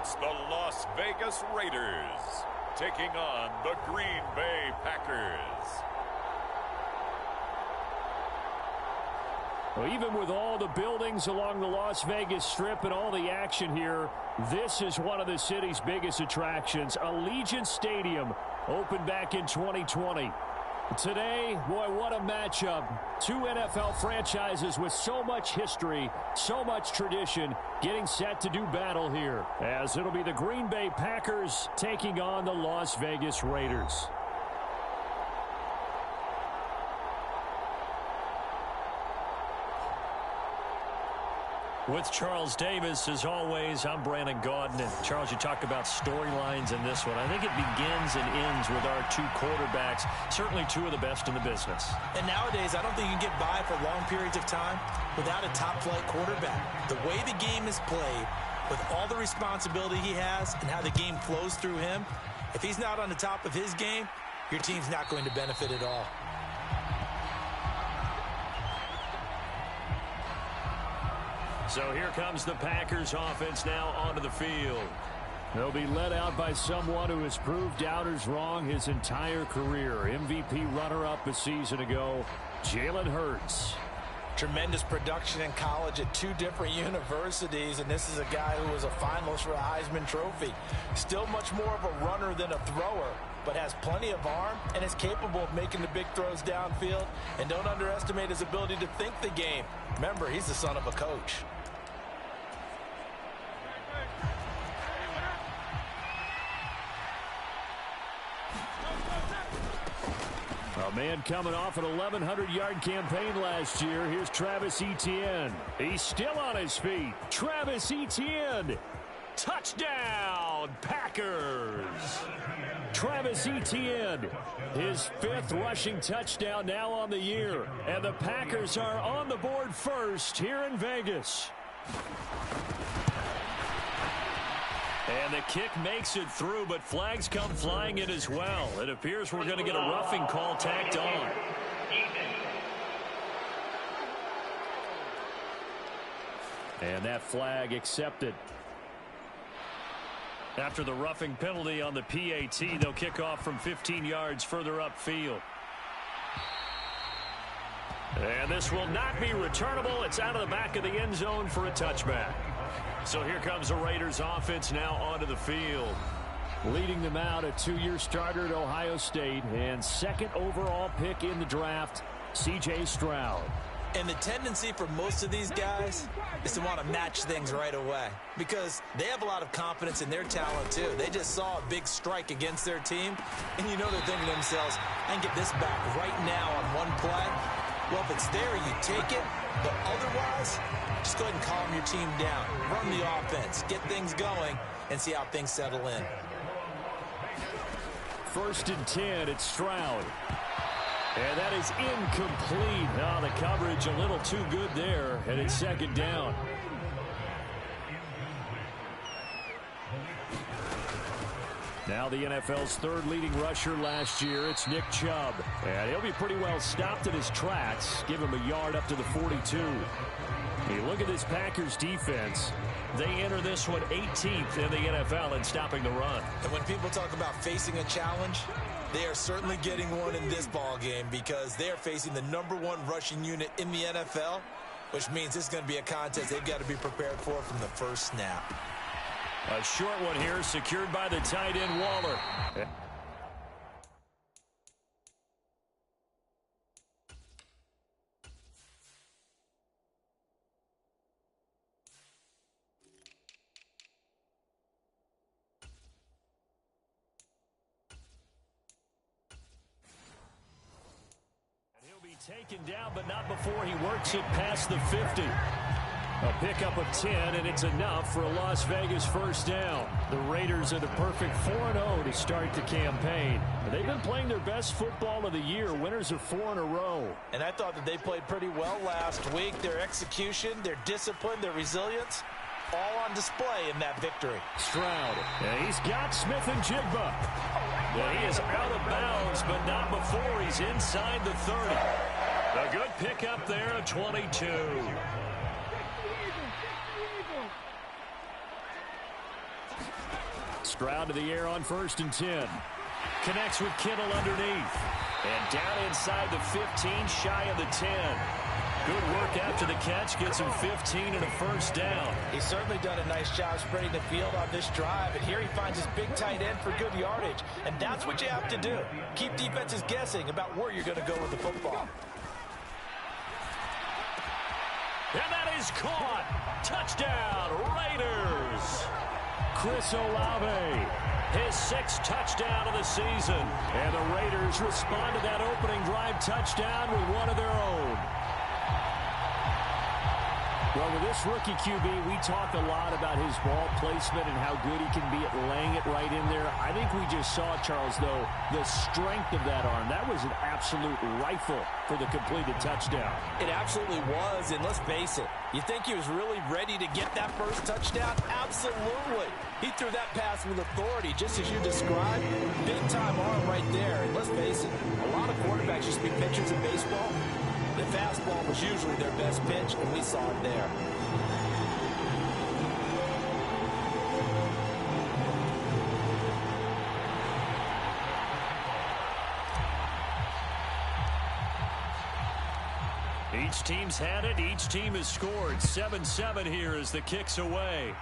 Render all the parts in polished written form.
It's the Las Vegas Raiders taking on the Green Bay Packers. Well, even with all the buildings along the Las Vegas Strip and all the action here, this is one of the city's biggest attractions. Allegiant Stadium opened back in 2020. Today, boy, what a matchup. Two NFL franchises with so much history, so much tradition, getting set to do battle here, as it'll be the Green Bay Packers taking on the Las Vegas Raiders. With Charles Davis, as always, I'm Brandon Gaudin. And Charles, you talk about storylines in this one. I think it begins and ends with our two quarterbacks, certainly two of the best in the business. And nowadays, I don't think you can get by for long periods of time without a top-flight quarterback. The way the game is played, with all the responsibility he has and how the game flows through him, if he's not on the top of his game, your team's not going to benefit at all. So here comes the Packers offense now onto the field. They'll be led out by someone who has proved doubters wrong his entire career. MVP runner-up a season ago, Jalen Hurts. Tremendous production in college at two different universities, and this is a guy who was a finalist for a Heisman Trophy. Still much more of a runner than a thrower, but has plenty of arm and is capable of making the big throws downfield. And don't underestimate his ability to think the game. Remember, he's the son of a coach. A man coming off an 1,100-yard campaign last year. Here's Travis Etienne. He's still on his feet. Travis Etienne. Touchdown, Packers. Travis Etienne, his fifth rushing touchdown now on the year. And the Packers are on the board first here in Vegas. And the kick makes it through, but flags come flying in as well. It appears we're going to get a roughing call tacked on. And that flag accepted. After the roughing penalty on the PAT, they'll kick off from 15 yards further upfield. And this will not be returnable. It's out of the back of the end zone for a touchback. So here comes the Raiders offense now onto the field. Leading them out, a two-year starter at Ohio State and second overall pick in the draft, C.J. Stroud. And the tendency for most of these guys is to want to match things right away because they have a lot of confidence in their talent too. They just saw a big strike against their team, and you know they're thinking to themselves, I can get this back right now on one play. Well, if it's there, you take it, but otherwise, just go ahead and calm your team down. Run the offense, get things going, and see how things settle in. 1st and 10, it's Stroud. And that is incomplete. Now the coverage a little too good there, and it's second down. Now the NFL's third leading rusher last year, it's Nick Chubb. And he'll be pretty well stopped in his tracks. Give him a yard up to the 42. You look at this Packers defense. They enter this one 18th in the NFL in stopping the run. And when people talk about facing a challenge, they are certainly getting one in this ball game because they are facing the #1 rushing unit in the NFL, which means this is going to be a contest they've got to be prepared for from the first snap. A short one here, secured by the tight end Waller. Taken down, but not before he works it past the 50. A pickup of 10, and it's enough for a Las Vegas first down. The Raiders are the perfect 4-0 to start the campaign. They've been playing their best football of the year. Winners of 4 in a row. And I thought that they played pretty well last week. Their execution, their discipline, their resilience, all on display in that victory. Stroud, and he's got Smith and Jigba. And he is out of bounds, but not before he's inside the 30. A good pickup there at 22. Stroud to the air on 1st and 10. Connects with Kittle underneath. And down inside the 15, shy of the 10. Good work after the catch. Gets him 15 and a first down. He's certainly done a nice job spreading the field on this drive. And here he finds his big tight end for good yardage. And that's what you have to do. Keep defenses guessing about where you're going to go with the football. And that is caught. Touchdown, Raiders. Chris Olave, his 6th touchdown of the season. And the Raiders respond to that opening drive touchdown with one of their own. Well, with this rookie QB, we talk a lot about his ball placement and how good he can be at laying it right in there. I think we just saw, Charles, though, the strength of that arm. That was an absolute rifle for the completed touchdown. It absolutely was, and let's face it, you think he was really ready to get that first touchdown? Absolutely. He threw that pass with authority, just as you described. Big-time arm right there, and let's face it, a lot of quarterbacks used to be pitchers in baseball. The fastball was usually their best pitch, and we saw it there. Each team's had it. Each team has scored. 7-7 here as the kick's away.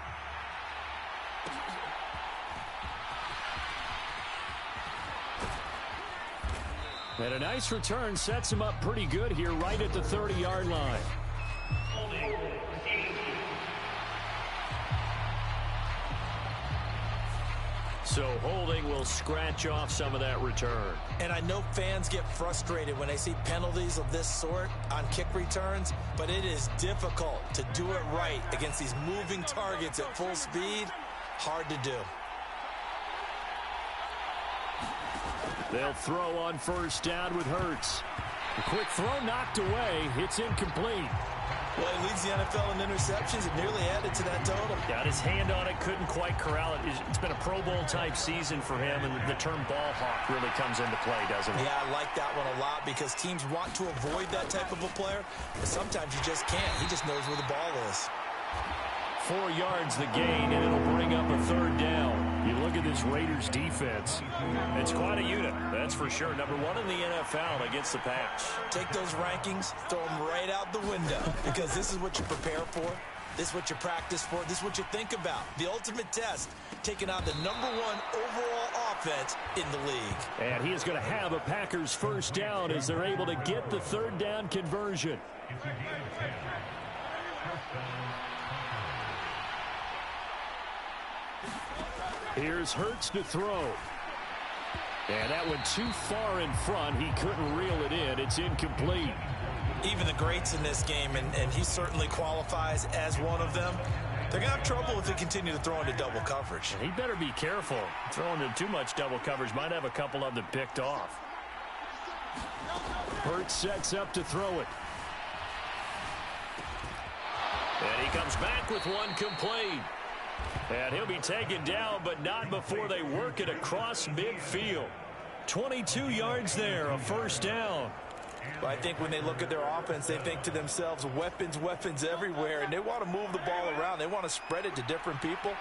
And a nice return sets him up pretty good here right at the 30-yard line. So holding will scratch off some of that return. And I know fans get frustrated when they see penalties of this sort on kick returns, but it is difficult to do it right against these moving targets at full speed. Hard to do. They'll throw on 1st down with Hurts. A quick throw knocked away. It's incomplete. Well, he leads the NFL in interceptions and nearly added to that total. Got his hand on it, couldn't quite corral it. It's been a Pro Bowl-type season for him, and the term ball hawk really comes into play, doesn't it? Yeah, I like that one a lot because teams want to avoid that type of a player, but sometimes you just can't. He just knows where the ball is. 4 yards the gain, and it'll bring up a 3rd down. You look at this Raiders defense. It's quite a unit, that's for sure. Number 1 in the NFL against the pass. Take those rankings, throw them right out the window because this is what you prepare for. This is what you practice for. This is what you think about. The ultimate test, taking on the number 1 overall offense in the league. And he is going to have a Packers 1st down as they're able to get the 3rd down conversion. Here's Hurts to throw. And that went too far in front. He couldn't reel it in. It's incomplete. Even the greats in this game, and he certainly qualifies as one of them, they're going to have trouble if they continue to throw into double coverage. He better be careful. Throwing into too much double coverage might have a couple of them picked off. Hurts sets up to throw it. And he comes back with one complete. And he'll be taken down, but not before they work it across midfield. 22 yards there, a 1st down. Well, I think when they look at their offense, they think to themselves, weapons, weapons everywhere, and they want to move the ball around. They want to spread it to different people,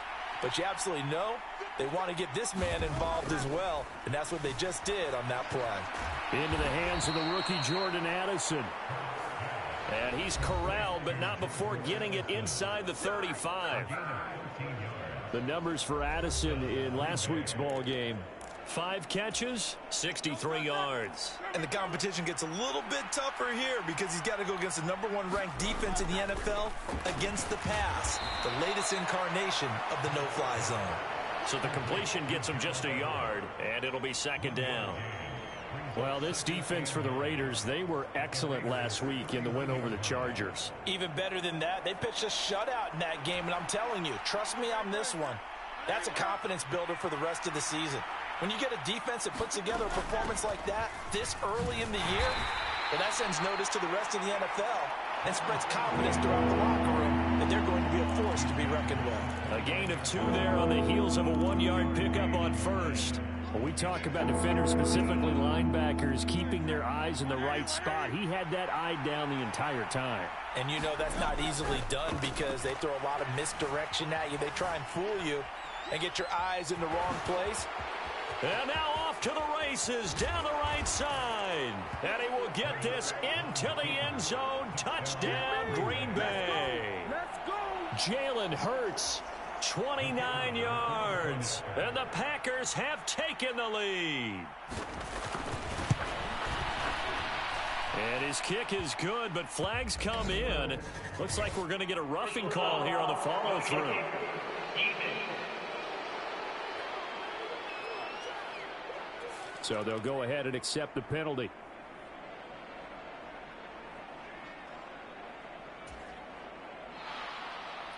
but you absolutely know they want to get this man involved as well, and that's what they just did on that play. Into the hands of the rookie Jordan Addison. And he's corralled, but not before getting it inside the 35. The numbers for Addison in last week's ball game. 5 catches, 63 yards. And the competition gets a little bit tougher here because he's got to go against the number 1 ranked defense in the NFL against the pass, the latest incarnation of the no-fly zone. So the completion gets him just a yard, and it'll be 2nd down. Well, this defense for the Raiders, they were excellent last week in the win over the Chargers. Even better than that, they pitched a shutout in that game, and I'm telling you, trust me on this one, that's a confidence builder for the rest of the season. When you get a defense that puts together a performance like that this early in the year, well, that sends notice to the rest of the NFL and spreads confidence throughout the locker room that they're going to be a force to be reckoned with. A gain of 2 there on the heels of a 1-yard pickup on 1st. When we talk about defenders, specifically linebackers, keeping their eyes in the right spot, he had that eye down the entire time. And you know that's not easily done because they throw a lot of misdirection at you. They try and fool you. and get your eyes in the wrong place. And now off to the races down the right side. And he will get this into the end zone. Touchdown, Green Bay. Let's go. Jalen Hurts, 29 yards. And the Packers have taken the lead. And his kick is good, but flags come in. Looks like we're going to get a roughing call here on the follow-through. So they'll go ahead and accept the penalty.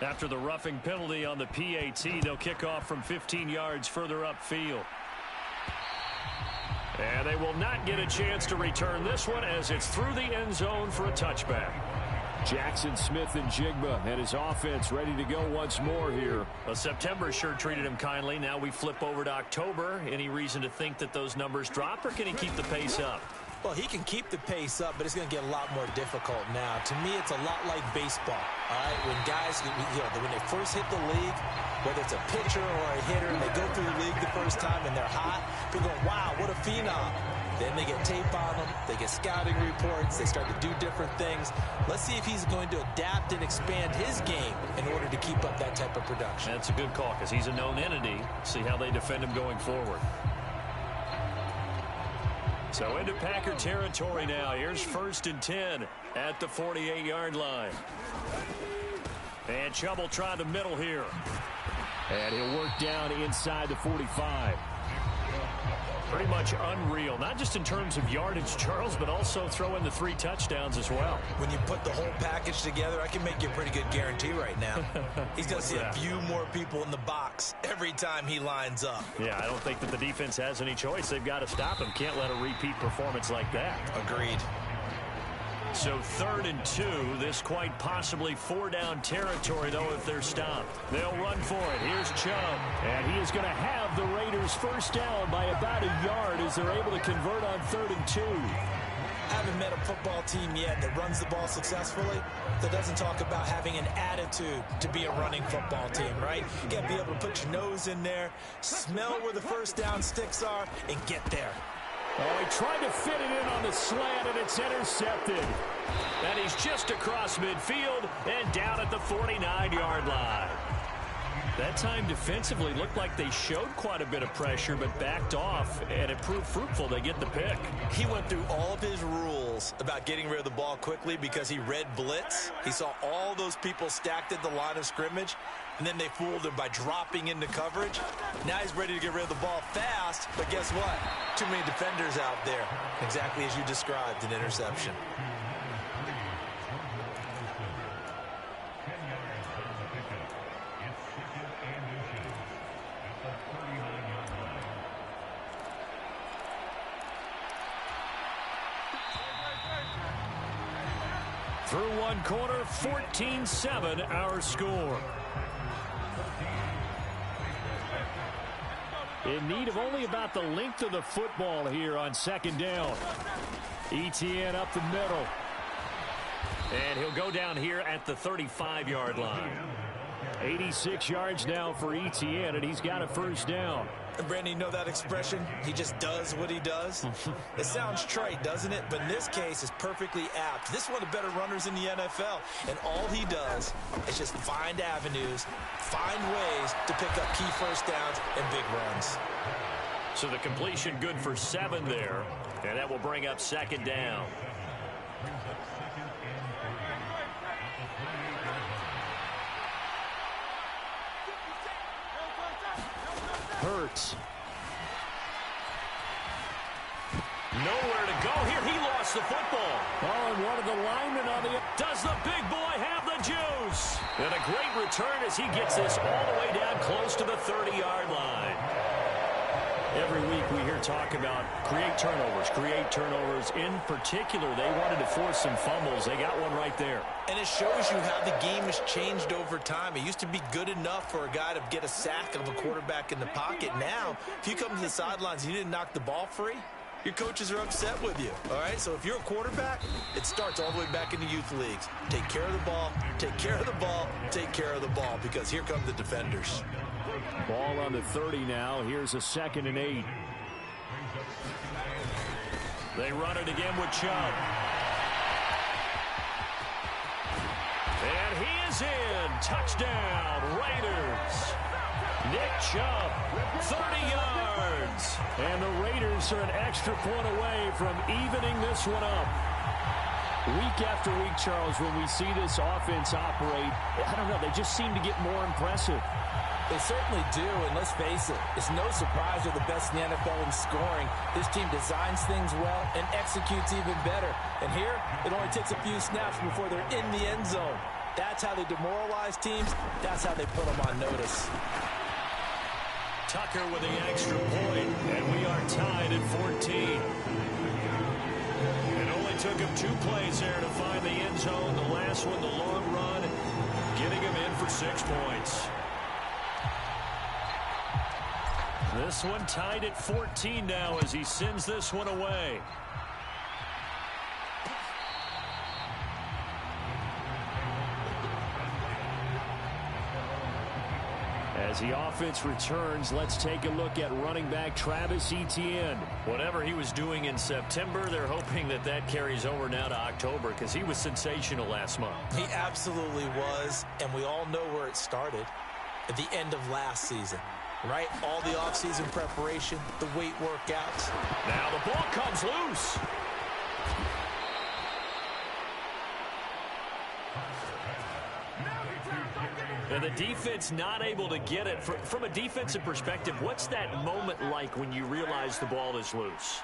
After the roughing penalty on the PAT, they'll kick off from 15 yards further upfield. And they will not get a chance to return this one as it's through the end zone for a touchback. Jackson Smith and Jigba and his offense ready to go once more here. Well, September sure treated him kindly. Now we flip over to October. Any reason to think that those numbers drop, or can he keep the pace up? Well, he can keep the pace up, but it's going to get a lot more difficult now. To me, it's a lot like baseball. All right, when guys, when they first hit the league, whether it's a pitcher or a hitter, and they go through the league the first time and they're hot, people go, wow, what a phenom. Then they get tape on them, they get scouting reports, they start to do different things. Let's see if he's going to adapt and expand his game in order to keep up that type of production. That's a good call because he's a known entity. See how they defend him going forward. So into Packer territory now. Here's 1st and 10 at the 48-yard line. And Chubb will try the middle here. And he'll work down inside the 45. Pretty much unreal, not just in terms of yardage, Charles, but also throw in the 3 touchdowns as well. When you put the whole package together, I can make you a pretty good guarantee right now. He's going to see a few more people in the box every time he lines up. Yeah, I don't think that the defense has any choice. They've got to stop him. Can't let a repeat performance like that. Agreed. So 3rd and 2, this quite possibly 4-down territory, though, if they're stopped. They'll run for it. Here's Chubb. And he is going to have the Raiders first down by about a yard as they're able to convert on 3rd and 2. I haven't met a football team yet that runs the ball successfully that doesn't talk about having an attitude to be a running football team, right? You got to be able to put your nose in there, smell where the first down sticks are, and get there. Oh, he tried to fit it in on the slant, and it's intercepted. And he's just across midfield and down at the 49-yard line. That time defensively looked like they showed quite a bit of pressure, but backed off, and it proved fruitful. They get the pick. He went through all of his rules about getting rid of the ball quickly because he read blitz. He saw all those people stacked at the line of scrimmage, and then they fooled him by dropping into coverage. Now he's ready to get rid of the ball fast, but guess what? Too many defenders out there. Exactly as you described, an interception. Through one quarter, 14-7 our score. In need of only about the length of the football here on 2nd down. Etienne up the middle. And he'll go down here at the 35-yard line. 86 yards now for Etienne, and he's got a first down. And Brandon, you know that expression? He just does what he does. It sounds trite, doesn't it? But in this case, it's perfectly apt. This is one of the better runners in the NFL. And all he does is just find avenues, find ways to pick up key first downs and big runs. So the completion good for 7 there. And that will bring up 2nd down. Hurts. Nowhere to go here. He lost the football. Oh, and one of the linemen on the... Does the big boy have the juice? And a great return as he gets this all the way down close to the 30-yard line. Every week we hear talk about create turnovers. In particular, they wanted to force some fumbles. They got one right there. And it shows you how the game has changed over time. It used to be good enough for a guy to get a sack of a quarterback in the pocket. Now, if you come to the sidelines and you didn't knock the ball free, your coaches are upset with you, all right? So if you're a quarterback, it starts all the way back in the youth leagues. Take care of the ball, take care of the ball, take care of the ball, because here come the defenders. Ball on the 30 now. Here's a 2nd and 8. They run it again with Chubb. And he is in. Touchdown, Raiders. Nick Chubb, 30 yards. And the Raiders are an extra point away from evening this one up. Week after week, Charles, when we see this offense operate, I don't know, they just seem to get more impressive. They certainly do, and let's face it, it's no surprise they're the best in the NFL in scoring. This team designs things well and executes even better. And here, it only takes a few snaps before they're in the end zone. That's how they demoralize teams. That's how they put them on notice. Tucker with the extra point, and we are tied at 14. It only took him 2 plays there to find the end zone. The last one, the long run, getting him in for 6 points. This one tied at 14 now as he sends this one away. As the offense returns, let's take a look at running back Travis Etienne. Whatever he was doing in September, they're hoping that that carries over now to October because he was sensational last month. He absolutely was, and we all know where it started at the end of last season, right? All the offseason preparation, the weight workouts. Now the ball comes loose. And the defense not able to get it. From a defensive perspective, what's that moment like when you realize the ball is loose?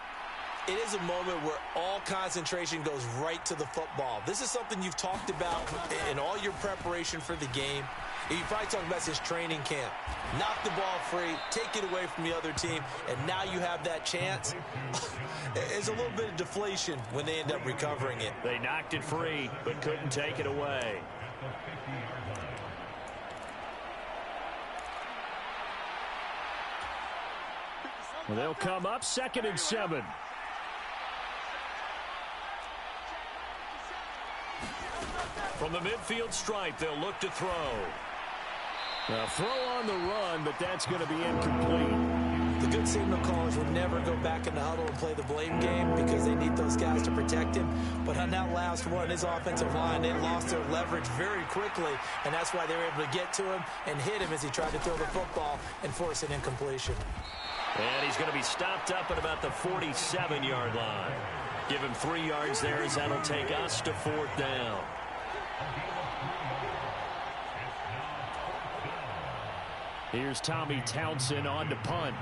It is a moment where all concentration goes right to the football. This is something you've talked about in all your preparation for the game. You probably talked about this training camp. Knock the ball free, take it away from the other team, and now you have that chance. There's a little bit of deflation when they end up recovering it. They knocked it free, but couldn't take it away. Well, they'll come up 2nd and 7. From the midfield stripe, they'll look to throw. Now, throw on the run, but that's going to be incomplete. The good signal callers will never go back in the huddle and play the blame game because they need those guys to protect him. But on that last one, his offensive line, they lost their leverage very quickly, and that's why they were able to get to him and hit him as he tried to throw the football and force an incompletion. And he's going to be stopped up at about the 47-yard line. Give him 3 yards there as that'll take us to 4th down. Here's Tommy Townsend on to punt.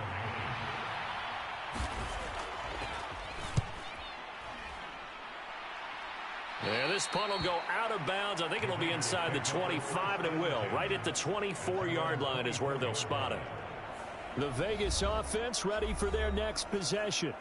Yeah, this punt will go out of bounds. I think it'll be inside the 25, and it will. Right at the 24-yard line is where they'll spot it. The Vegas offense ready for their next possession.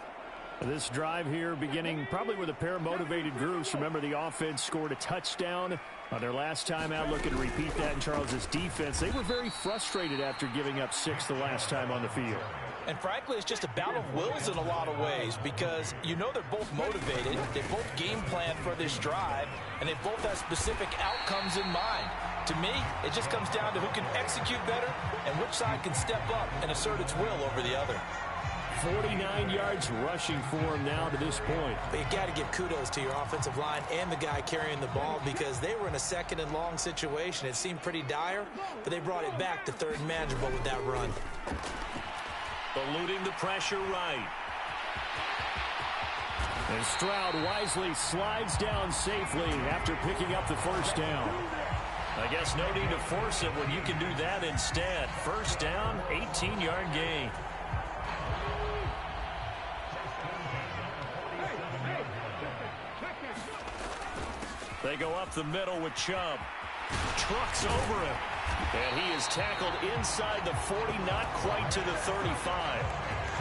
This drive here beginning probably with a pair of motivated groups. Remember, the offense scored a touchdown on their last time out. Looking to repeat that in Charles's defense. They were very frustrated after giving up 6 the last time on the field. And frankly, it's just a battle of wills in a lot of ways because you know they're both motivated. They both game plan for this drive, and they both have specific outcomes in mind. To me, it just comes down to who can execute better and which side can step up and assert its will over the other. 49 yards rushing for him now to this point. But you got to give kudos to your offensive line and the guy carrying the ball because they were in a 2nd and long situation. It seemed pretty dire, but they brought it back to 3rd and manageable with that run. Eluding the pressure right. And Stroud wisely slides down safely after picking up the 1st down. I guess no need to force it when you can do that instead. 1st down, 18-yard gain. They go up the middle with Chubb. Trucks over him. And he is tackled inside the 40, not quite to the 35.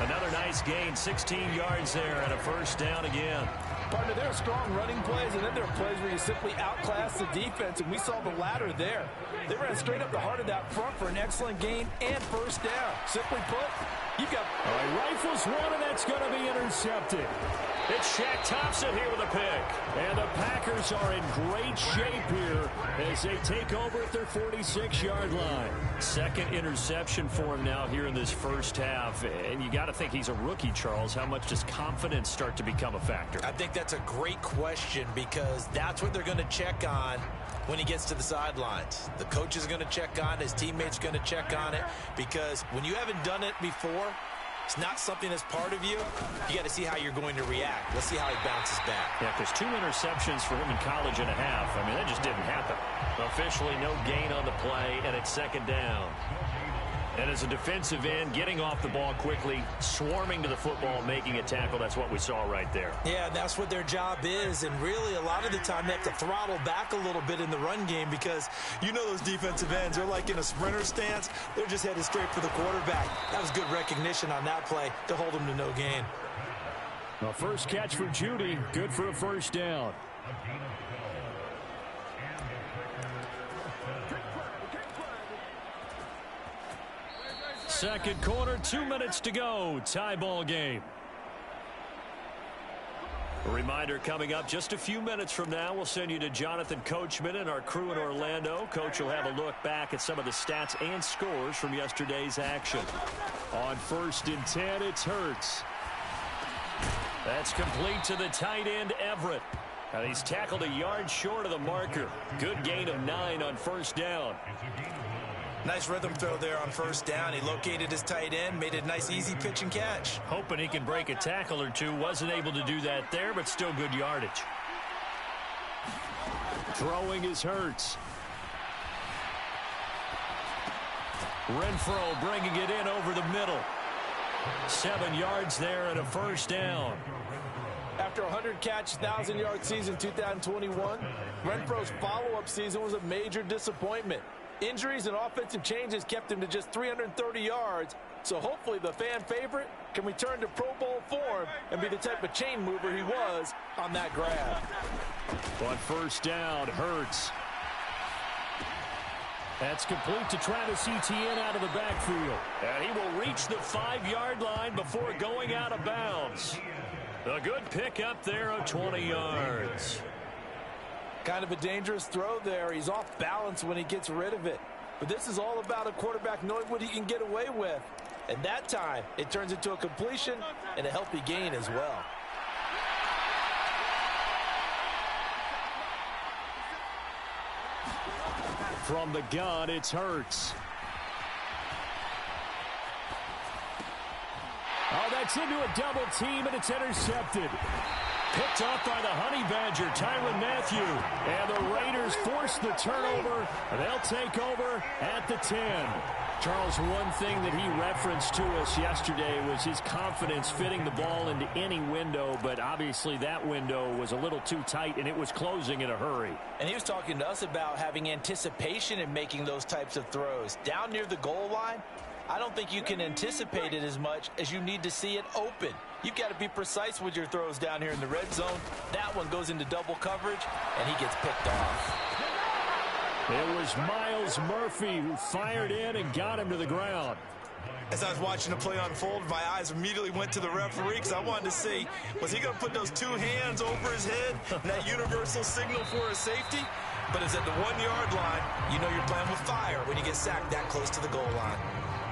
Another nice gain, 16 yards there, and a 1st down again. Partner, there are strong running plays, and then there are plays where you simply outclass the defense, and we saw the latter there. They ran straight up the heart of that front for an excellent gain and first down. Simply put, you've got... All right, rifles one, and that's going to be intercepted. It's Shaq Thompson here with a pick. And the Packers are in great shape here as they take over at their 46-yard line. Second interception for him now here in this first half. And you got to think he's a rookie, Charles. How much does confidence start to become a factor? I think that's a great question because that's what they're going to check on when he gets to the sidelines. The coach is going to check on it. His teammates going to check on it because when you haven't done it before, it's not something that's part of you. You got to see how you're going to react. Let's see how he bounces back. Yeah, because 2 interceptions for him in college and a half. I mean, that just didn't happen. Officially, no gain on the play, and it's second down. And as a defensive end, getting off the ball quickly, swarming to the football, making a tackle, that's what we saw right there. Yeah, that's what their job is. And really, a lot of the time, they have to throttle back a little bit in the run game because you know those defensive ends, they're like in a sprinter stance. They're just headed straight for the quarterback. That was good recognition on that play to hold him to no gain. The first catch for Judy, good for a first down. Second quarter, 2 minutes to go. Tie ball game. A reminder coming up just a few minutes from now. We'll send you to Jonathan Coachman and our crew in Orlando. Coach will have a look back at some of the stats and scores from yesterday's action. On 1st and 10, it's Hurts. That's complete to the tight end, Everett. And he's tackled a yard short of the marker. Good gain of 9 on first down. Nice rhythm throw there on first down. He located his tight end, made a nice easy pitch and catch. Hoping he can break a tackle or two. Wasn't able to do that there, but still good yardage. Throwing is Hurts. Renfro bringing it in over the middle. 7 yards there and a first down. After a 100-catch, 1,000-yard season 2021, Renfro's follow-up season was a major disappointment. Injuries and offensive changes kept him to just 330 yards, so hopefully the fan favorite can return to Pro Bowl form and be the type of chain mover he was on that grab. On first down, Hurts. That's complete to Travis Etienne out of the backfield. And he will reach the 5-yard line before going out of bounds. A good pick up there of 20 yards. Kind of a dangerous throw there. He's off balance when he gets rid of it. But this is all about a quarterback knowing what he can get away with. And that time, it turns into a completion and a healthy gain as well. From the gun, it's Hurts. Oh, that's into a double team, and it's intercepted. Picked off by the Honey Badger, Tyrann Mathieu. And the Raiders force the turnover. They'll take over at the 10. Charles, one thing that he referenced to us yesterday was his confidence fitting the ball into any window, but obviously that window was a little too tight, and it was closing in a hurry. And he was talking to us about having anticipation in making those types of throws. Down near the goal line, I don't think you can anticipate it as much as you need to see it open. You've got to be precise with your throws down here in the red zone. That one goes into double coverage, and he gets picked off. It was Myles Murphy who fired in and got him to the ground. As I was watching the play unfold, my eyes immediately went to the referee because I wanted to see, was he going to put those 2 hands over his head, that universal signal for a safety? But it's at the 1-yard line. You know you're playing with fire when you get sacked that close to the goal line.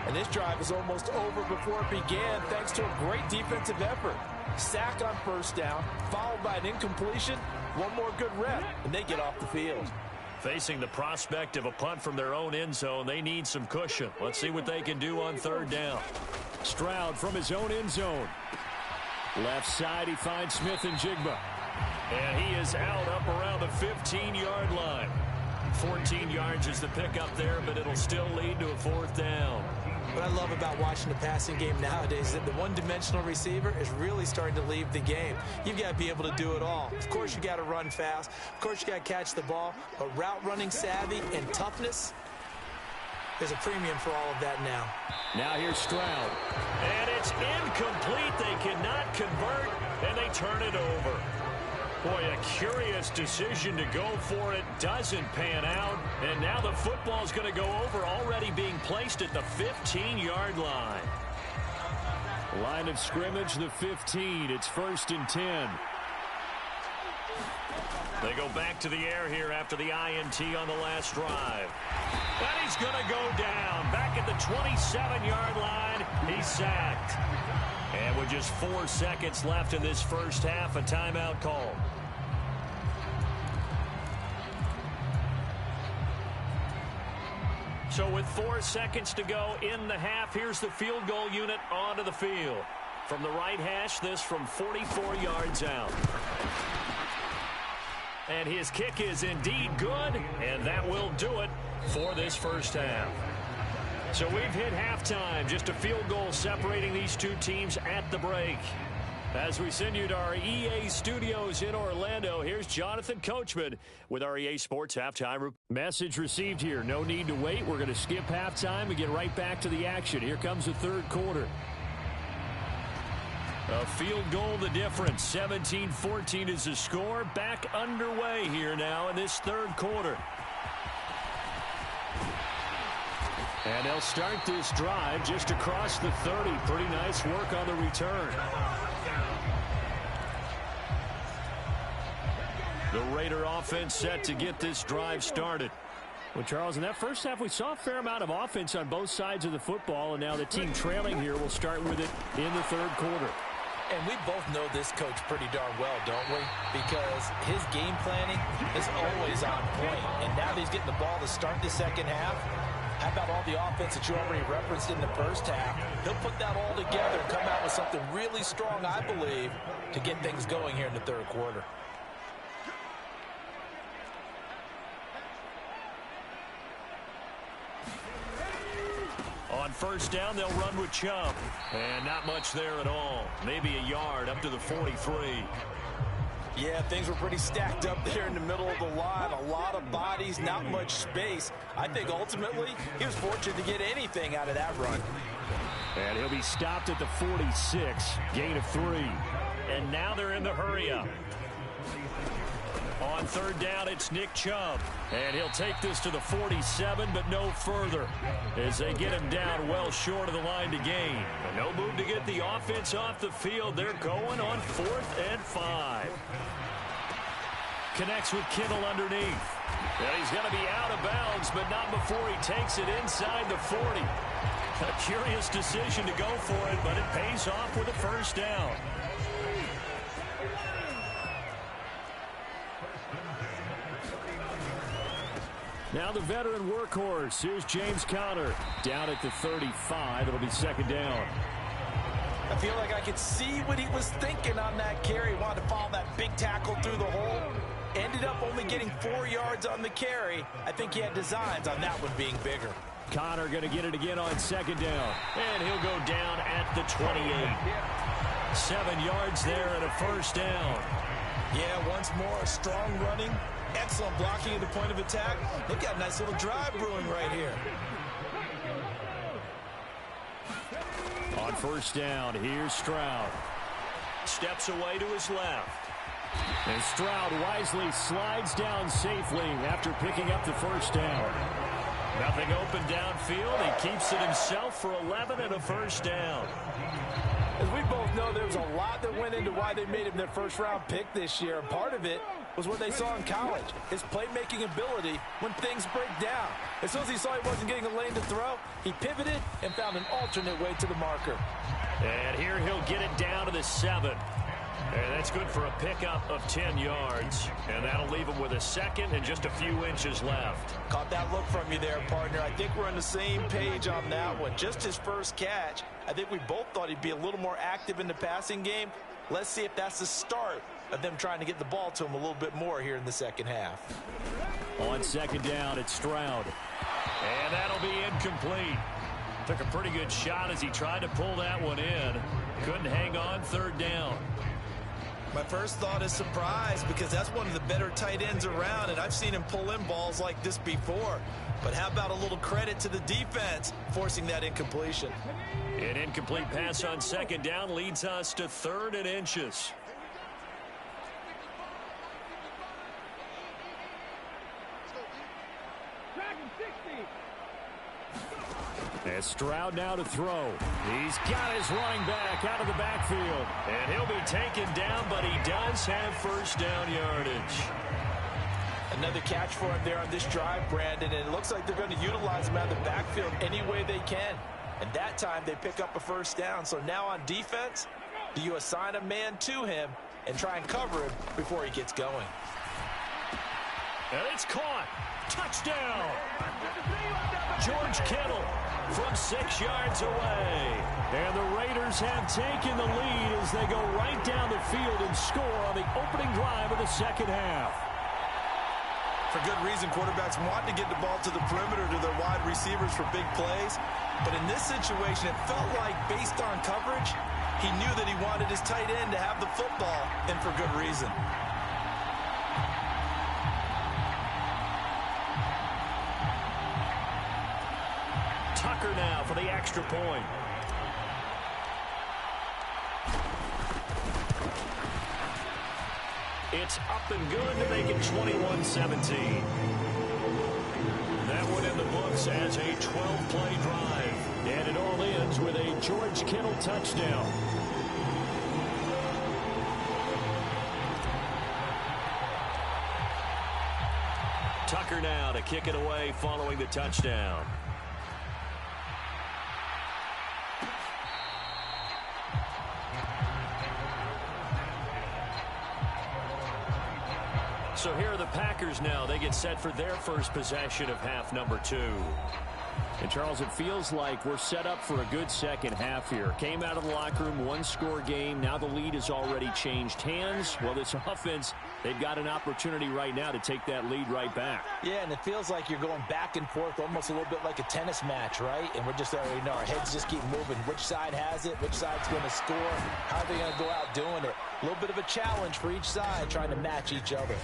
And this drive is almost over before it began thanks to a great defensive effort. Sack on first down, followed by an incompletion, one more good rep, and they get off the field. Facing the prospect of a punt from their own end zone, they need some cushion. Let's see what they can do on third down. Stroud from his own end zone. Left side, he finds Smith and Jigba. And he is out up around the 15-yard line. 14 yards is the pickup there, but it'll still lead to a fourth down. What I love about watching the passing game nowadays is that the one-dimensional receiver is really starting to leave the game. You've got to be able to do it all. Of course, you got to run fast. Of course, you got to catch the ball. But route running savvy and toughness, there's a premium for all of that now. Now here's Stroud. And it's incomplete. They cannot convert, and they turn it over. Boy, a curious decision to go for it. Doesn't pan out. And now the football's going to go over, already being placed at the 15-yard line. Line of scrimmage, the 15. It's 1st and 10. They go back to the air here after the INT on the last drive. And he's going to go down. Back at the 27-yard line, he's sacked. And with just 4 seconds left in this first half, a timeout call. So with 4 seconds to go in the half, here's the field goal unit onto the field. From the right hash, this from 44 yards out. And his kick is indeed good, and that will do it for this first half. So we've hit halftime, just a field goal separating these two teams at the break. As we send you to our EA studios in Orlando, here's Jonathan Coachman with our EA Sports Halftime. Message received here. No need to wait. We're going to skip halftime and get right back to the action. Here comes the third quarter. A field goal the difference. 17-14 is the score. Back underway here now in this third quarter. And they'll start this drive just across the 30. Pretty nice work on the return. The Raider offense set to get this drive started. Well, Charles, in that first half, we saw a fair amount of offense on both sides of the football, and now the team trailing here will start with it in the third quarter. And we both know this coach pretty darn well, don't we? Because his game planning is always on point. And now that he's getting the ball to start the second half, how about all the offense that you already referenced in the first half? He'll put that all together and come out with something really strong, I believe, to get things going here in the third quarter. On first down, they'll run with Chubb. And not much there at all. Maybe a yard up to the 43. Yeah, things were pretty stacked up there in the middle of the line. A lot of bodies, not much space. I think ultimately he was fortunate to get anything out of that run. And he'll be stopped at the 46. Gain of 3. And now they're in the hurry-up. On third down, it's Nick Chubb. And he'll take this to the 47, but no further, as they get him down well short of the line to gain. And no move to get the offense off the field. They're going on 4th and 5. Connects with Kittle underneath. And he's going to be out of bounds, but not before he takes it inside the 40. A curious decision to go for it, but it pays off with a first down. Now the veteran workhorse. Here's James Conner down at the 35. It'll be second down. I feel like I could see what he was thinking on that carry. Wanted to follow that big tackle through the hole. Ended up only getting 4 yards on the carry. I think he had designs on that one being bigger. Conner going to get it again on second down. And he'll go down at the 28. 7 yards there and a first down. Yeah, once more, strong running. Excellent blocking at the point of attack. They've got a nice little drive brewing right here. On first down, here's Stroud. Steps away to his left. And Stroud wisely slides down safely after picking up the first down. Nothing open downfield. He keeps it himself for 11 and a first down. As we both know, there was a lot that went into why they made him their first-round pick this year. And part of it was what they saw in college, his playmaking ability when things break down. As soon as he saw he wasn't getting a lane to throw, he pivoted and found an alternate way to the marker. And here he'll get it down to the 7. And that's good for a pickup of 10 yards. And that'll leave him with a second and just a few inches left. Caught that look from you there, partner. I think we're on the same page on that one. Just his first catch. I think we both thought he'd be a little more active in the passing game. Let's see if that's the start of them trying to get the ball to him a little bit more here in the second half. On second down, it's Stroud. And that'll be incomplete. Took a pretty good shot as he tried to pull that one in. Couldn't hang on third down. My first thought is surprise, because that's one of the better tight ends around, and I've seen him pull in balls like this before. But how about a little credit to the defense forcing that incompletion? An incomplete pass on second down leads us to 3rd and inches. As Stroud now to throw. He's got his running back out of the backfield. And he'll be taken down, but he does have first down yardage. Another catch for him there on this drive, Brandon, and it looks like they're going to utilize him out of the backfield any way they can. And that time they pick up a first down. So now on defense, do you assign a man to him and try and cover him before he gets going? And it's caught. Touchdown. George Kittle from 6 yards away. And the Raiders have taken the lead as they go right down the field and score on the opening drive of the second half. For good reason, quarterbacks want to get the ball to the perimeter to their wide receivers for big plays. But in this situation, it felt like based on coverage, he knew that he wanted his tight end to have the football, and for good reason. Tucker now for the extra point. It's up and good to make it 21-17. That one in the books as a 12-play drive. And it all ends with a George Kittle touchdown. Tucker now to kick it away following the touchdown. So here are the Packers now. They get set for their first possession of half number 2. And, Charles, it feels like we're set up for a good second half here. Came out of the locker room, one-score game. Now the lead has already changed hands. Well, this offense, they've got an opportunity right now to take that lead right back. Yeah, and it feels like you're going back and forth almost a little bit like a tennis match, right? And we're just already know our heads just keep moving. Which side has it? Which side's going to score? How are they going to go out doing it? A little bit of a challenge for each side trying to match each other.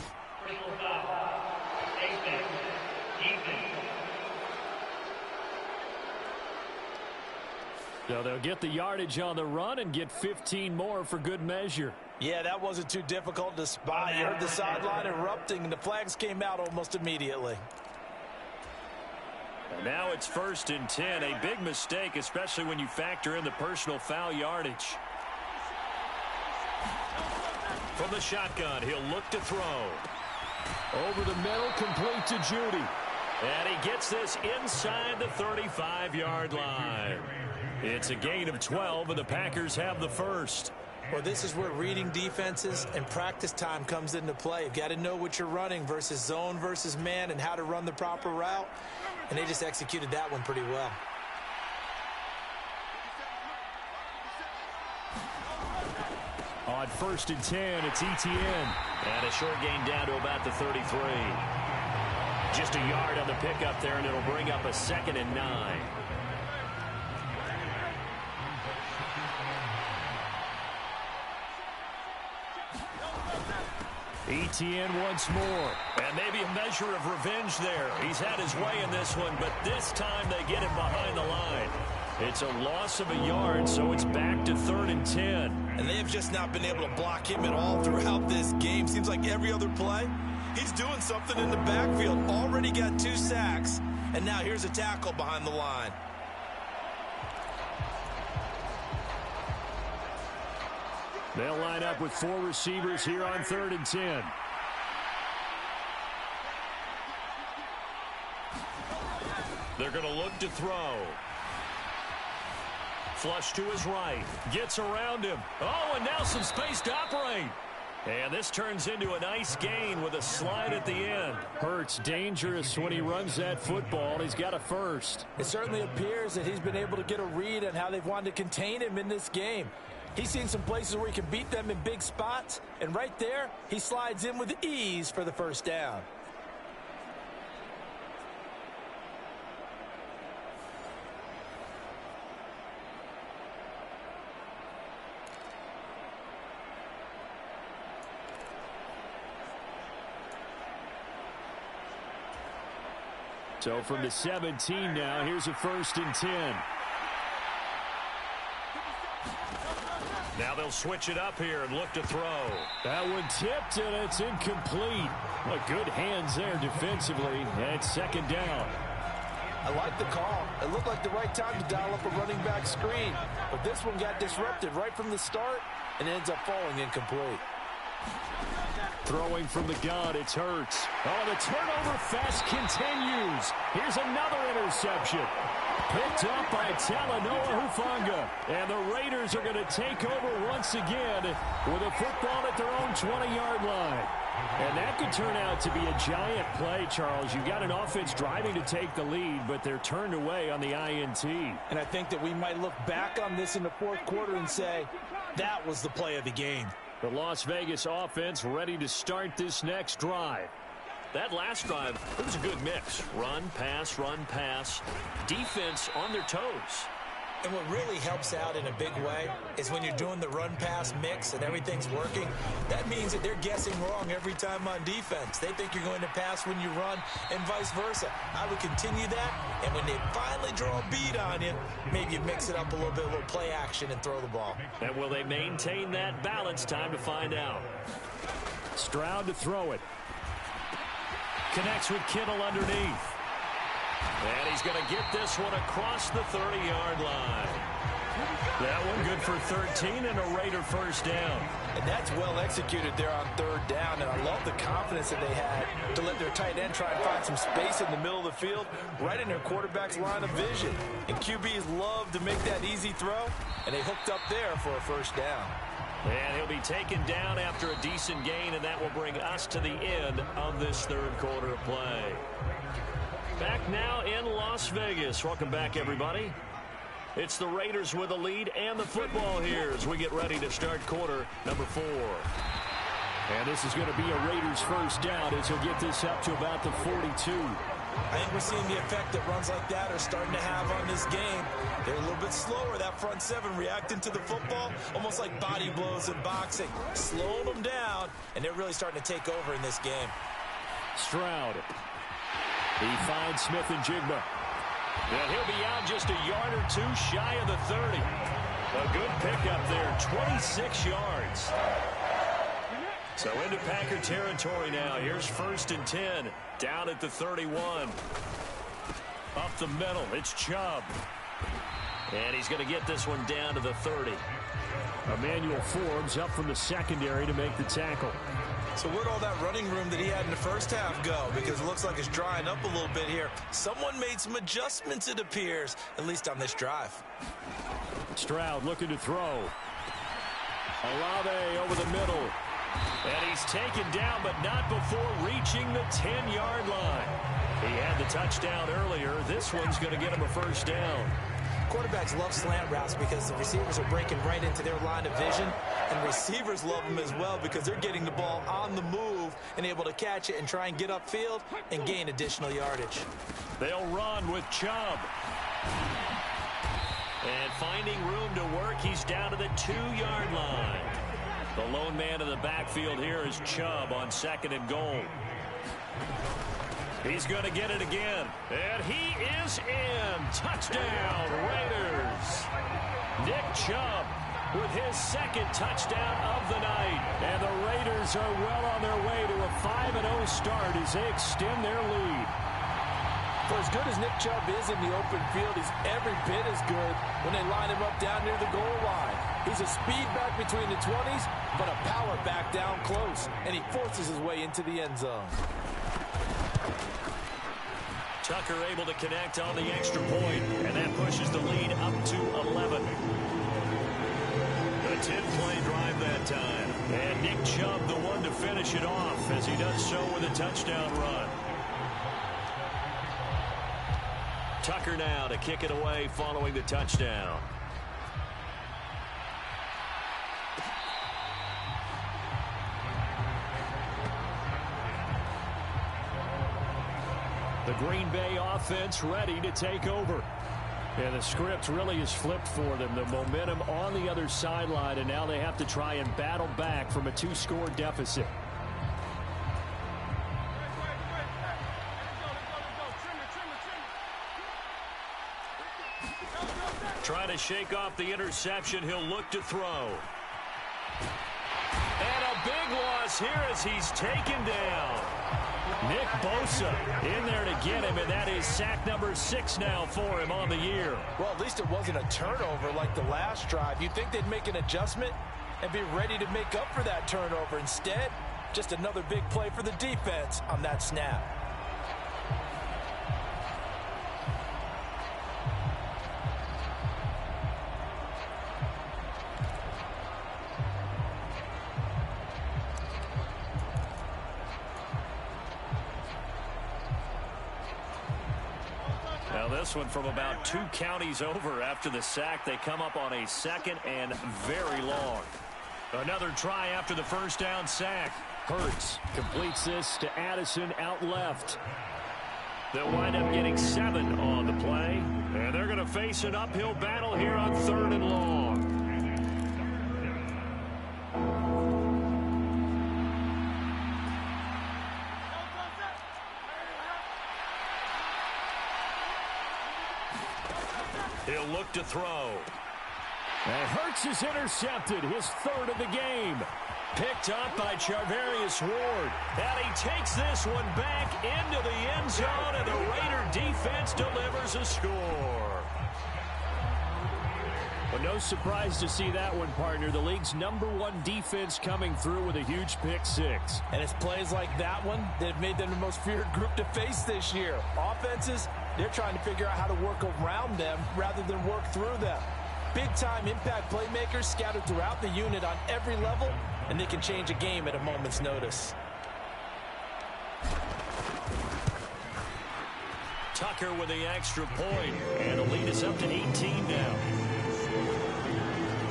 So they'll get the yardage on the run and get 15 more for good measure. Yeah, that wasn't too difficult to spot. You heard the sideline erupting, and the flags came out almost immediately. And now it's 1st and 10. A big mistake, especially when you factor in the personal foul yardage. From the shotgun, he'll look to throw. Over the middle, complete to Judy. And he gets this inside the 35-yard line. It's a gain of 12, and the Packers have the first. Well, this is where reading defenses and practice time comes into play. You've got to know what you're running versus zone versus man and how to run the proper route. And they just executed that one pretty well. On 1st and 10, it's ETN. And a short gain down to about the 33. Just a yard on the pickup there, and it'll bring up a 2nd and 9. ETN once more. And maybe a measure of revenge there. He's had his way in this one, but this time they get him behind the line. It's a loss of a yard, so it's back to 3rd and 10. And they have just not been able to block him at all throughout this game. Seems like every other play, he's doing something in the backfield. Already got 2 sacks, and now here's a tackle behind the line. They'll line up with 4 receivers here on 3rd and 10. They're going to look to throw. Flush to his right. Gets around him. Oh, and now some space to operate. And this turns into a nice gain with a slide at the end. Hurts dangerous when he runs that football. He's got a first. It certainly appears that he's been able to get a read on how they've wanted to contain him in this game. He's seen some places where he can beat them in big spots, and right there, he slides in with ease for the first down. So from the 17 now, here's a 1st and 10. Now they'll switch it up here and look to throw. That one tipped, and it's incomplete. But good hands there defensively, and it's 2nd down. I like the call. It looked like the right time to dial up a running back screen. But this one got disrupted right from the start and ends up falling incomplete. Throwing from the gun, it's Hurts. Oh, the turnover fest continues. Here's another interception. Picked up by Talanoa Hufanga. And the Raiders are going to take over once again with a football at their own 20-yard line. And that could turn out to be a giant play, Charles. You've got an offense driving to take the lead, but they're turned away on the INT. And I think that we might look back on this in the fourth quarter and say, that was the play of the game. The Las Vegas offense ready to start this next drive. That last drive, it was a good mix. Run, pass, defense on their toes. And what really helps out in a big way is when you're doing the run-pass mix and everything's working, that means that they're guessing wrong every time on defense. They think you're going to pass when you run and vice versa. I would continue that, and when they finally draw a beat on you, maybe you mix it up a little bit, a little play action, and throw the ball. And will they maintain that balance? Time to find out. Stroud to throw it. Connects with Kittle underneath. And he's going to get this one across the 30-yard line. That one good for 13 and a Raider first down. And that's well executed there on third down. And I love the confidence that they had to let their tight end try and find some space in the middle of the field, right in their quarterback's line of vision. And QBs love to make that easy throw, and they hooked up there for a first down. And he'll be taken down after a decent gain, and that will bring us to the end of this third quarter of play. Back now in Las Vegas. Welcome back, everybody. It's the Raiders with the lead and the football here as we get ready to start quarter number 4. And this is going to be a Raiders first down as he'll get this up to about the 42. I think we're seeing the effect that runs like that are starting to have on this game. They're a little bit slower, that front seven, reacting to the football, almost like body blows in boxing, slowing them down, and they're really starting to take over in this game. Stroud. He finds Smith and Jigba. And he'll be out just a yard or two shy of the 30. A good pickup there, 26 yards. So into Packer territory now. Here's 1st and 10, down at the 31. Up the middle, it's Chubb. And he's going to get this one down to the 30. Emmanuel Forbes up from the secondary to make the tackle. So where'd all that running room that he had in the first half go? Because it looks like it's drying up a little bit here. Someone made some adjustments, it appears, at least on this drive. Stroud looking to throw. Olave over the middle. And he's taken down, but not before reaching the 10-yard line. He had the touchdown earlier. This one's going to get him a first down. Quarterbacks love slant routes because the receivers are breaking right into their line of vision, and receivers love them as well because they're getting the ball on the move and able to catch it and try and get upfield and gain additional yardage. They'll run with Chubb. And finding room to work, he's down to the 2-yard line. The lone man in the backfield here is Chubb on 2nd and goal. He's going to get it again. And he is in. Touchdown, Raiders. Nick Chubb with his 2nd touchdown of the night. And the Raiders are well on their way to a 5-0 start as they extend their lead. For as good as Nick Chubb is in the open field, he's every bit as good when they line him up down near the goal line. He's a speed back between the 20s, but a power back down close, and he forces his way into the end zone. Tucker able to connect on the extra point, and that pushes the lead up to 11. A 10-play drive that time. And Nick Chubb the one to finish it off as he does so with a touchdown run. Tucker now to kick it away following the touchdown. The Green Bay offense ready to take over. And the script really is flipped for them. The momentum on the other sideline, and now they have to try and battle back from a 2-score deficit. Trying to shake off the interception. He'll look to throw. And a big loss here as he's taken down. Nick Bosa in there to get him, and that is sack number 6 now for him on the year. Well, at least it wasn't a turnover like the last drive. You'd think they'd make an adjustment and be ready to make up for that turnover. Instead, just another big play for the defense on that snap. Now this one from about 2 counties over after the sack. They come up on a 2nd and very long. Another try after the first down sack. Hurts completes this to Addison out left. They'll wind up getting 7 on the play. And they're going to face an uphill battle here on 3rd and long. He'll look to throw. And Hurts is intercepted, his 3rd of the game. Picked up by Charvarius Ward. And he takes this one back into the end zone, and the Raider defense delivers a score. But no surprise to see that one, partner. The league's #1 defense coming through with a huge pick 6. And it's plays like that one that have made them the most feared group to face this year. Offenses, they're trying to figure out how to work around them rather than work through them. Big-time impact playmakers scattered throughout the unit on every level, and they can change a game at a moment's notice. Tucker with the extra point, and the lead is up to 18 now.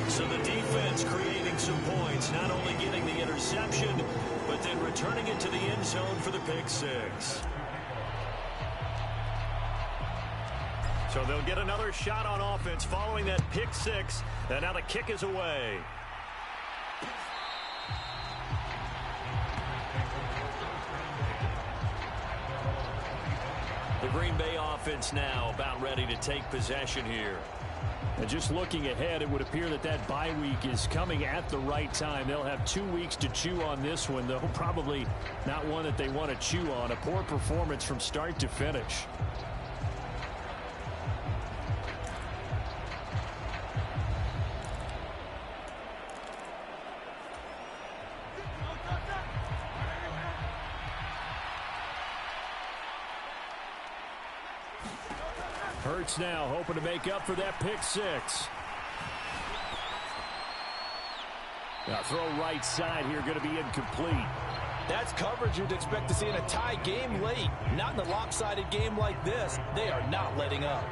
So the defense creating some points, not only getting the interception, but then returning it to the end zone for the pick 6. So they'll get another shot on offense following that pick 6, and now the kick is away. The Green Bay offense now about ready to take possession here. And just looking ahead, it would appear that that bye week is coming at the right time. They'll have 2 weeks to chew on this one, though probably not one that they want to chew on. A poor performance from start to finish. Hurts now hoping to make up for that pick 6. Now throw right side here, going to be incomplete. That's coverage you'd expect to see in a tie game late. Not in a lopsided game like this. They are not letting up.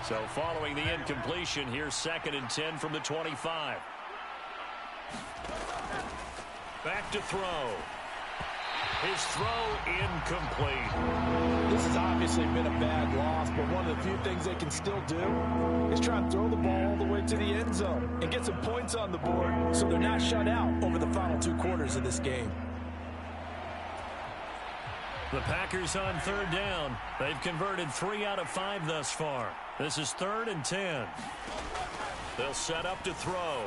So following the incompletion, here's 2nd and 10 from the 25. Back to throw. His throw incomplete. This has obviously been a bad loss, but one of the few things they can still do is try and throw the ball all the way to the end zone and get some points on the board so they're not shut out over the final 2 quarters of this game. The Packers on 3rd down. They've converted 3 out of 5 thus far. This is 3rd and 10. They'll set up to throw.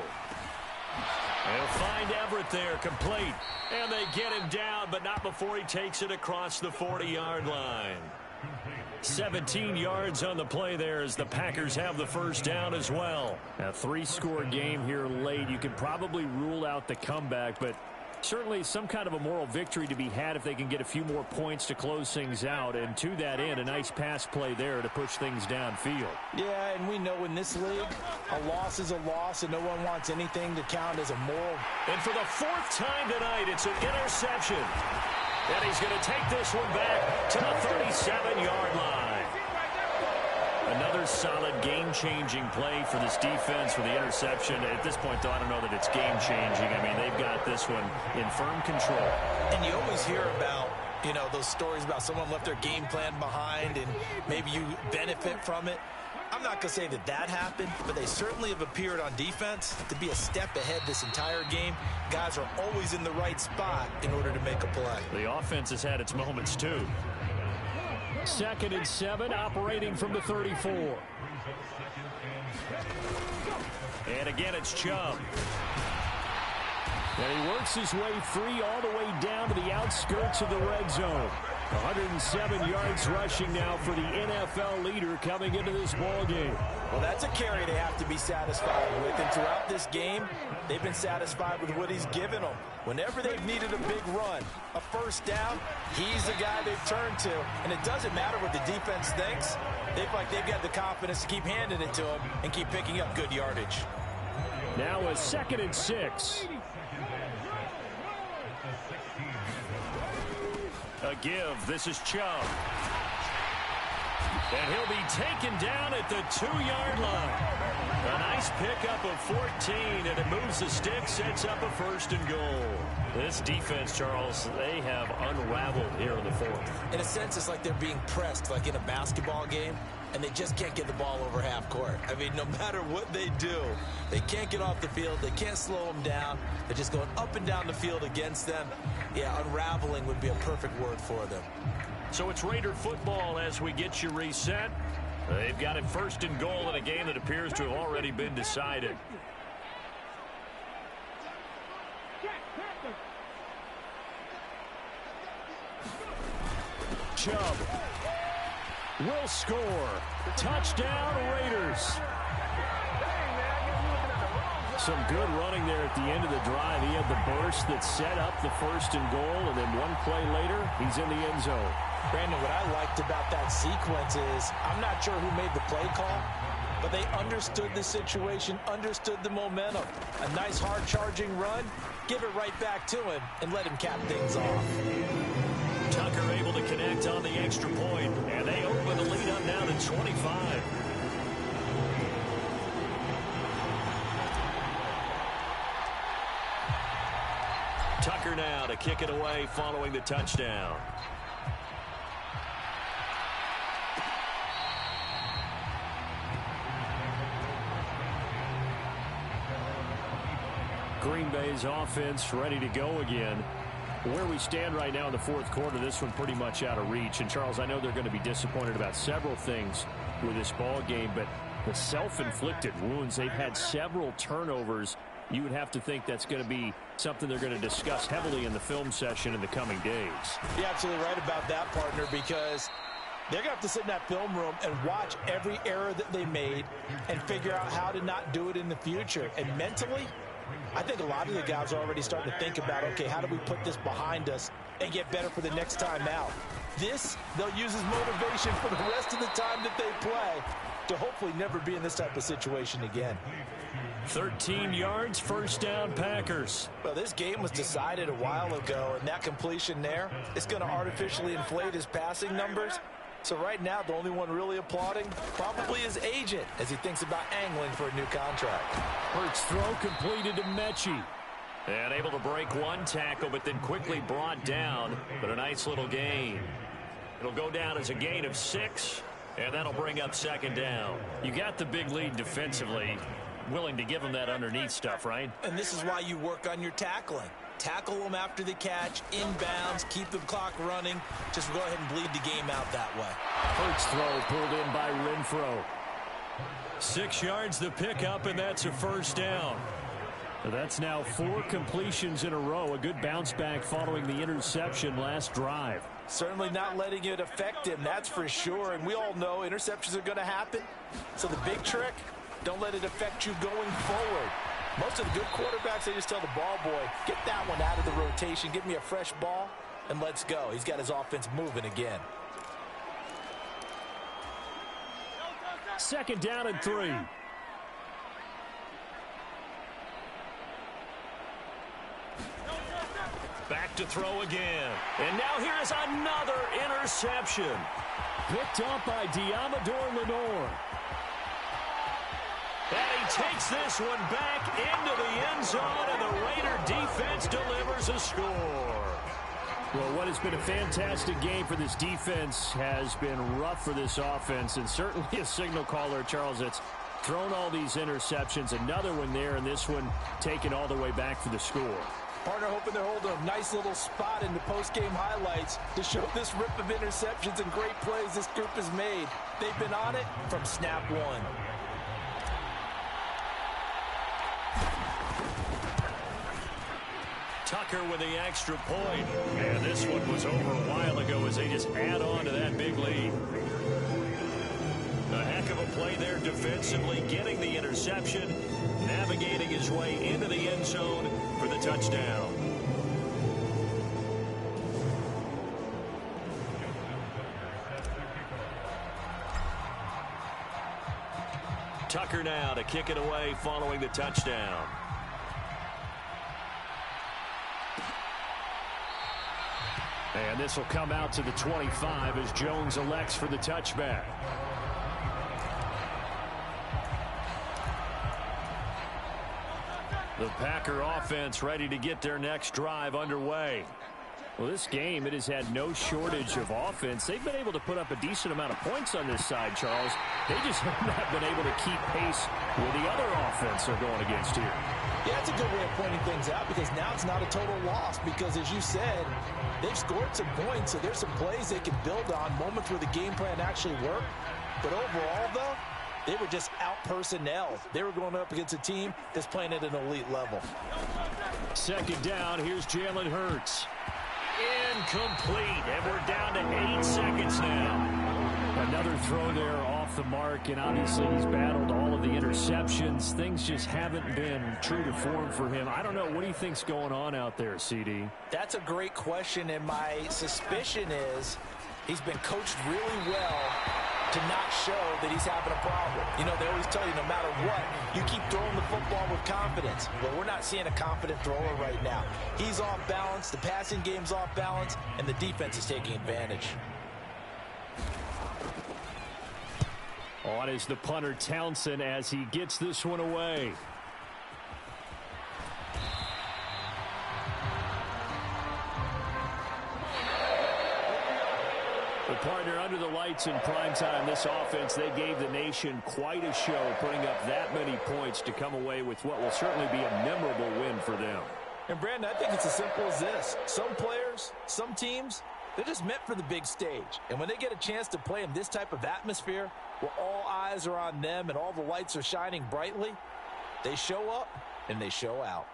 They'll find Everett there, complete. And they get him down, but not before he takes it across the 40-yard line. 17 yards on the play there as the Packers have the first down as well. A 3-score game here late. You could probably rule out the comeback, but certainly some kind of a moral victory to be had if they can get a few more points to close things out. And to that end, a nice pass play there to push things downfield. Yeah, and we know in this league, a loss is a loss, and no one wants anything to count as a moral. And for the 4th time tonight, it's an interception. And he's going to take this one back to the 37-yard line. Another solid game-changing play for this defense for the interception. At this point, though, I don't know that it's game-changing. I mean, they've got this one in firm control. And you always hear about, you know, those stories about someone left their game plan behind and maybe you benefit from it. I'm not going to say that that happened, but they certainly have appeared on defense to be a step ahead this entire game. Guys are always in the right spot in order to make a play. The offense has had its moments, too. 2nd and 7, operating from the 34. And again, it's Chubb. And he works his way free all the way down to the outskirts of the red zone. 107 yards rushing now for the NFL leader coming into this ball game. Well, that's a carry they have to be satisfied with. And throughout this game, they've been satisfied with what he's given them. Whenever they've needed a big run, a first down, he's the guy they've turned to. And it doesn't matter what the defense thinks. They feel like they've got the confidence to keep handing it to him and keep picking up good yardage. Now a 2nd and 6. A give. This is Chubb. And he'll be taken down at the 2-yard line. A nice pickup of 14, and it moves the stick, sets up a 1st and goal. This defense, Charles, they have unraveled here in the 4th. In a sense, it's like they're being pressed, like in a basketball game, and they just can't get the ball over half court. I mean, no matter what they do, they can't get off the field. They can't slow them down. They're just going up and down the field against them. Yeah, unraveling would be a perfect word for them. So it's Raider football as we get you reset. They've got it 1st and goal in a game that appears to have already been decided. Chubb will score. Touchdown, Raiders. Some good running there at the end of the drive. He had the burst that set up the 1st and goal, and then one play later, he's in the end zone. Brandon, what I liked about that sequence is I'm not sure who made the play call, but they understood the situation, understood the momentum. A nice hard-charging run, give it right back to him, and let him cap things off. Tucker able to connect on the extra point, and they open the lead up now to 25. Tucker now to kick it away following the touchdown. Green Bay's offense ready to go again. Where we stand right now in the 4th quarter, this one pretty much out of reach. And, Charles, I know they're going to be disappointed about several things with this ball game, but the self-inflicted wounds, they've had several turnovers. You would have to think that's going to be something they're going to discuss heavily in the film session in the coming days. You're absolutely right about that, partner, because they're going to have to sit in that film room and watch every error that they made and figure out how to not do it in the future. And mentally, I think a lot of the guys are already starting to think about, okay, how do we put this behind us and get better for the next time out? This, they'll use as motivation for the rest of the time that they play to hopefully never be in this type of situation again. 13 yards, 1st down, Packers. Well, this game was decided a while ago, and that completion there is going to artificially inflate his passing numbers. So right now, the only one really applauding probably his agent as he thinks about angling for a new contract. Hurts throw completed to Mechie. And able to break one tackle, but then quickly brought down. But a nice little gain. It'll go down as a gain of 6, and that'll bring up 2nd down. You got the big lead defensively. Willing to give them that underneath stuff, right? And this is why you work on your tackling. Tackle them after the catch, inbounds, keep the clock running. Just go ahead and bleed the game out that way. Hurts throw pulled in by Renfro. 6 yards the pickup, and that's a 1st down. That's now 4 completions in a row. A good bounce back following the interception last drive. Certainly not letting it affect him, that's for sure. And we all know interceptions are going to happen. So the big trick, don't let it affect you going forward. Most of the good quarterbacks, they just tell the ball boy, get that one out of the rotation, give me a fresh ball, and let's go. He's got his offense moving again. 2nd down and 3. Back to throw again. And now here is another interception. Picked up by Diamador Lenore. And he takes this one back into the end zone, and the Raider defense delivers a score. Well, what has been a fantastic game for this defense has been rough for this offense, and certainly a signal caller, Charles, that's thrown all these interceptions. Another one there, and this one taken all the way back for the score. Partner hoping they're holding a nice little spot in the post-game highlights to show this rip of interceptions and great plays this group has made. They've been on it from snap one. Tucker with the extra point. And this one was over a while ago as they just add on to that big lead. A heck of a play there defensively, getting the interception, navigating his way into the end zone for the touchdown. Tucker now to kick it away following the touchdown. And this will come out to the 25 as Jones elects for the touchback. The Packer offense ready to get their next drive underway. Well, this game, it has had no shortage of offense. They've been able to put up a decent amount of points on this side, Charles. They just have not been able to keep pace with the other offense they're going against here. Yeah, it's a good way of pointing things out because now it's not a total loss because, as you said, they've scored some points, so there's some plays they can build on, moments where the game plan actually worked. But overall, though, they were just out-personnel. They were going up against a team that's playing at an elite level. Second down, here's Jalen Hurts. Incomplete, and we're down to 8 seconds now. Another throw there off the mark, and obviously he's battled all of the interceptions. Things just haven't been true to form for him. I don't know. What do you think's going on out there, CD? That's a great question, and my suspicion is he's been coached really well to not show that he's having a problem. You know, they always tell you no matter what, you keep throwing the football with confidence. Well, we're not seeing a confident thrower right now. He's off balance, the passing game's off balance, and the defense is taking advantage. On is the punter Townsend as he gets this one away. The partner under the lights in primetime, this offense, they gave the nation quite a show, putting up that many points to come away with what will certainly be a memorable win for them. And, Brandon, I think it's as simple as this. Some players, some teams, they're just meant for the big stage. And when they get a chance to play in this type of atmosphere, where all eyes are on them and all the lights are shining brightly, they show up and they show out.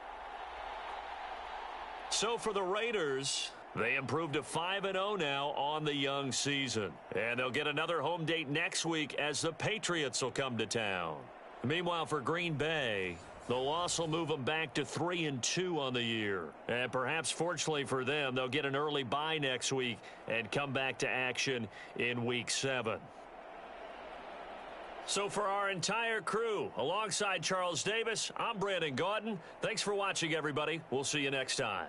So for the Raiders, they improved to 5-0 now on the young season. And they'll get another home date next week as the Patriots will come to town. Meanwhile, for Green Bay, the loss will move them back to 3-2 on the year. And perhaps fortunately for them, they'll get an early bye next week and come back to action in Week 7. So for our entire crew, alongside Charles Davis, I'm Brandon Gaudin. Thanks for watching, everybody. We'll see you next time.